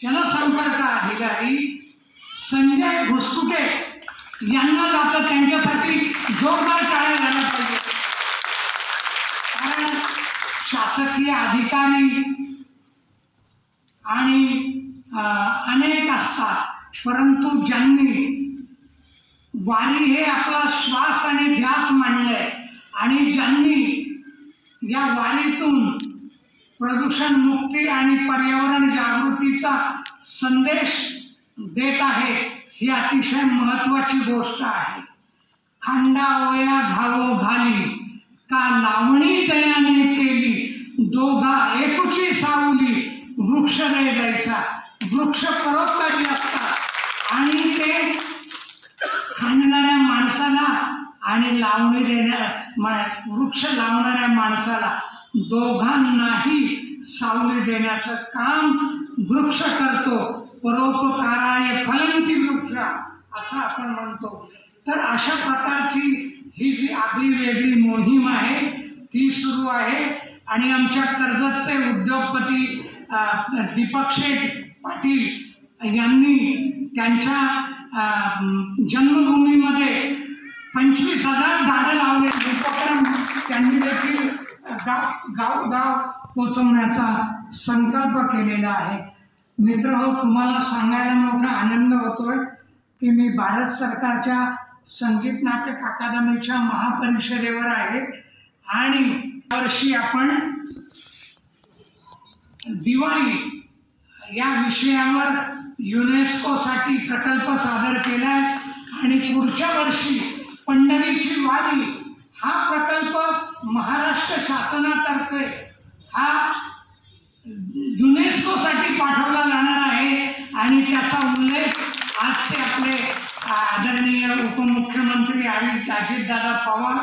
जनसंपर्क अधिकारी संजय घुसकुटे यांना जातं, त्यांच्यासाठी जोरदार टाळ्या झाल्या पाहिजे। कारण शासकीय अधिकारी आणि अनेक असतात, परंतु ज्यांनी वारी हे आपला श्वास आणि ध्यास मानलंय आणि ज्यांनी या वारीतून प्रदूषण मुक्ती आणि पर्यावरण जागृतीचा संदेश देत आहे, ही अतिशय महत्त्वाची गोष्ट आहे। खांडावया घालो घाली का लावणी जयाने केली, दोघा एकुची सावली वृक्ष रे जैसा। वृक्ष परोपकारी असतात आणि ते खांडणाऱ्या माणसाला आणि लावणी वृक्ष लावणाऱ्या माणसाला दोघांनाही सावली देण्याचं काम वृक्ष करतो। परोपकाराय फलंती वृक्ष असं आपण म्हणतो। तर अशा प्रकारची ही जी आगळीवेगळी मोहीम आहे ती सुरू आहे आणि आमच्या कर्जतचे उद्योगपती दीपक शेठ पाटील यांनी त्यांच्या जन्मभूमीमध्ये 25,000 झाडं लावले। उपक्रम त्यांनी देखील गाव पोचवण्याचा संकल्प केलेला आहे। मित्रहो, तुम्हाला सांगायला मोठा आनंद होतोय की मी भारत सरकारच्या संगीत नाटक अकादमीच्या महापरिषदेवर आहे आणि यावर्षी आपण दिवाळी या विषयावर युनेस्कोसाठी प्रकल्प सादर केलाय आणि पुढच्या वर्षी पंढरीची वारी हा प्रकल्प महाराष्ट्र शासनातर्फे हा युनेस्कोसाठी पाठवला जाणार आहे आणि त्याचा उल्लेख आजचे आपले आदरणीय उपमुख्यमंत्री अजितदादा पवार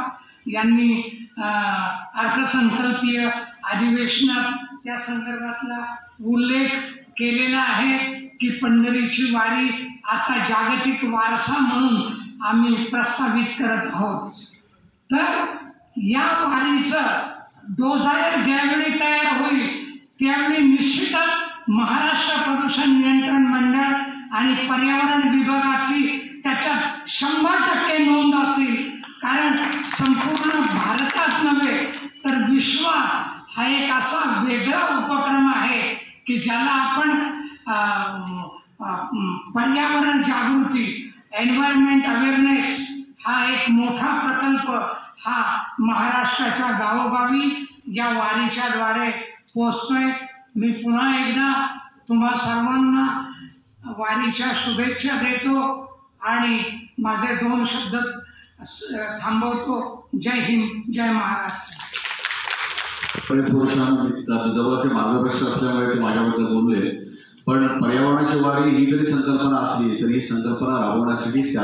यांनी अर्थसंकल्पीय अधिवेशनात त्या संदर्भातला उल्लेख केलेला आहे की पंढरीची वारी आता जागतिक वारसा म्हणून आम्ही प्रस्तावित करत आहोत। तर या वारीचं डोजायर ज्यावेळी तयार होईल त्यावेळी निश्चितच महाराष्ट्र प्रदूषण नियंत्रण मंडळ आणि पर्यावरण विभागाची त्याच्यात 100% नोंद असेल। कारण संपूर्ण भारतात नव्हे तर विश्वात हा एक असा वेगळा उपक्रम आहे की ज्याला आपण पर्यावरण जागृती एन्व्हायरमेंट अवेअरनेस हा एक मोठा प्रकल्प हा महाराष्ट्राच्या गावोगावी या वारीच्या द्वारे पोहोचतोय। मी पुन्हा एकदा तुम्हा सर्वांना वारीच्या शुभेच्छा देतो आणि माझे 2 शब्द थांबवतो। जय हिंद, जय महाराष्ट्र। जवळचे मार्गदर्शक असल्यामुळे ते माझ्याबद्दल बोलले, पण पर्यावरणाची वारी ही जरी संकल्पना असली तरी ही संकल्पना राबवण्यासाठी त्या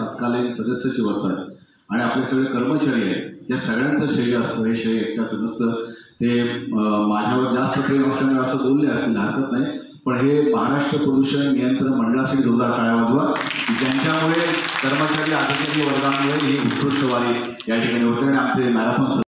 तत्कालीन सदस्याची व्यवस्था आहे आणि आपले सगळे कर्मचारी आहेत या सगळ्यांचं श्रेय असतं। हे श्रेय एकट्याचं नसतं, ते माझ्यावर जास्त प्रेम असल्यामुळे असं बोलले असतील, हरकत नाही, पण हे महाराष्ट्र प्रदूषण नियंत्रण मंडळासाठी जोरदार टाळ्या वाजवा, ज्यांच्यामुळे कर्मचारी अधिकारी वर्गामुळे ही उत्कृष्ट वारी या ठिकाणी होते आणि आमचे मॅरेथॉन